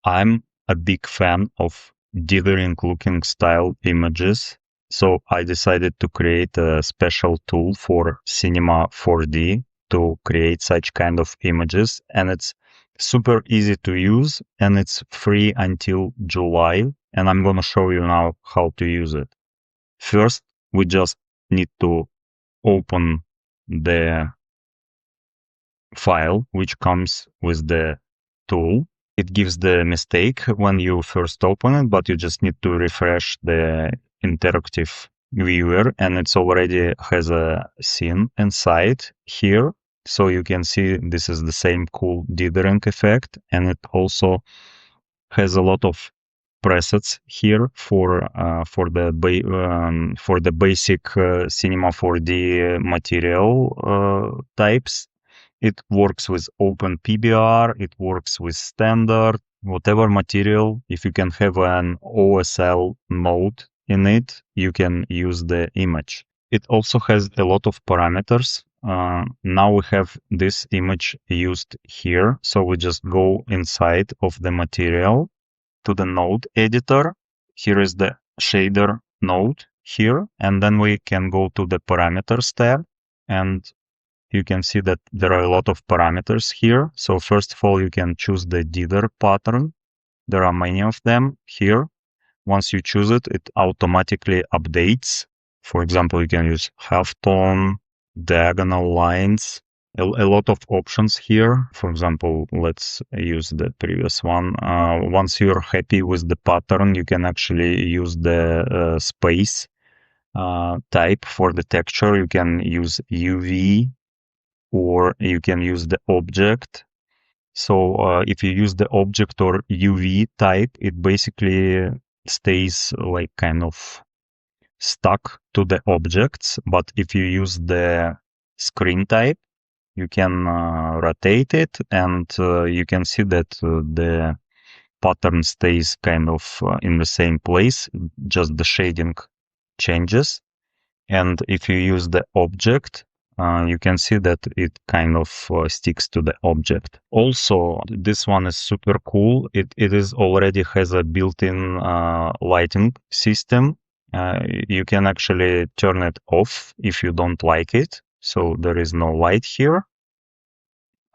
I'm a big fan of dithering looking style images, so I decided to create a special tool for Cinema 4D to create such kind of images, and it's super easy to use, and it's free until July, and I'm gonna show you now how to use it. First, we just need to open the file which comes with the tool. It gives the mistake when you first open it, but you just need to refresh the interactive viewer, and it's already has a scene inside here. So you can see this is the same cool dithering effect, and it also has a lot of presets here for the basic Cinema 4D material types. It works with open PBR, it works with standard, whatever material. If you can have an OSL node in it, you can use the image. It also has a lot of parameters. Now we have this image used here. So we just go inside of the material to the node editor. Here is the shader node here. And then we can go to the parameters tab, and you can see that there are a lot of parameters here. So first of all, you can choose the dither pattern. There are many of them here. Once you choose it, it automatically updates. For example, you can use halftone, diagonal lines, a lot of options here. For example, let's use the previous one. Once you're happy with the pattern, you can actually use the space type for the texture. You can use UV, or you can use the object. So if you use the object or UV type, it basically stays like kind of stuck to the objects. But if you use the screen type, you can rotate it, and you can see that the pattern stays kind of in the same place, just the shading changes. And if you use the object, you can see that it kind of sticks to the object. Also, this one is super cool. It is already has a built-in lighting system. You can actually turn it off if you don't like it. So there is no light here.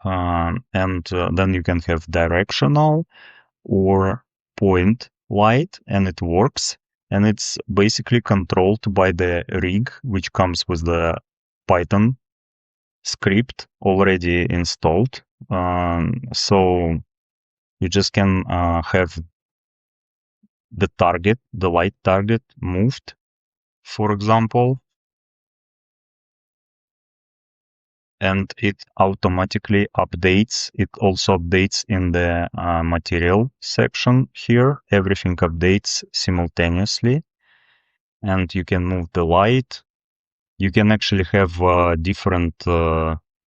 And then you can have directional or point light, and it works. And it's basically controlled by the rig, which comes with the Python script already installed. So you just can have the target, the light target moved, for example, and it automatically updates. It also updates in the material section here. Everything updates simultaneously, and you can move the light. You can actually have different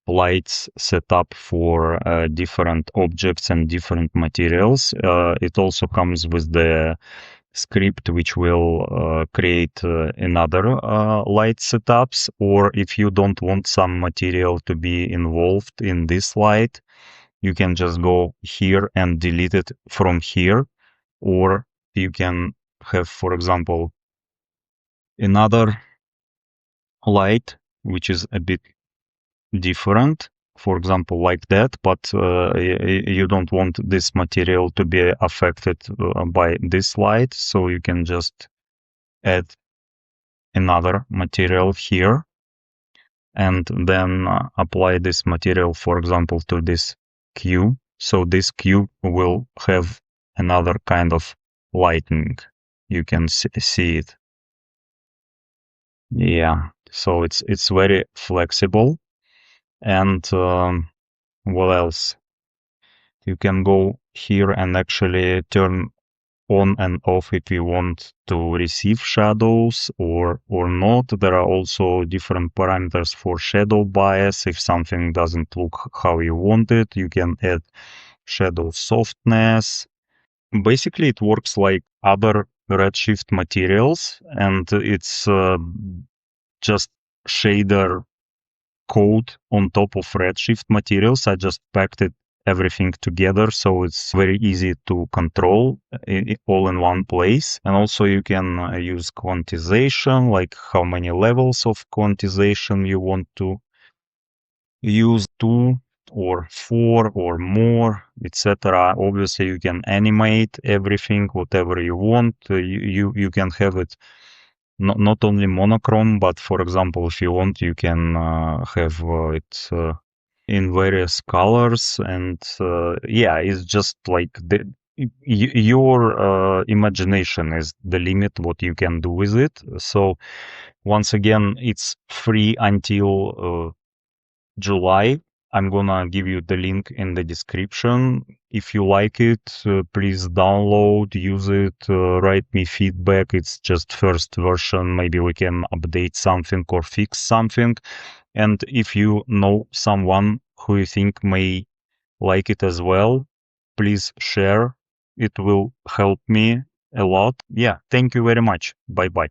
lights set up for different objects and different materials. It also comes with the script which will create another light setups, or if you don't want some material to be involved in this light, you can just go here and delete it from here, or you can have, for example, another light which is a bit different, for example, like that, but you don't want this material to be affected by this light, so you can just add another material here, and then apply this material, for example, to this cube. So this cube will have another kind of lighting. You can see it. Yeah, so it's very flexible. And what else? You can go here and actually turn on and off if you want to receive shadows or not. There are also different parameters for shadow bias. If something doesn't look how you want it, you can add shadow softness. Basically, it works like other Redshift materials, and it's just shader code on top of Redshift materials. I just packed it everything together, so it's very easy to control all in one place. And also you can use quantization, like how many levels of quantization you want to use, 2 or 4 or more, etc. Obviously you can animate everything, whatever you want. You can have it not only monochrome, but for example, if you want, you can have it in various colors. And yeah, it's just like your imagination is the limit what you can do with it. So once again, it's free until July. I'm gonna give you the link in the description. If you like it, please download, use it, write me feedback. It's just first version. Maybe we can update something or fix something. And if you know someone who you think may like it as well, please share. It will help me a lot. Yeah, thank you very much. Bye bye.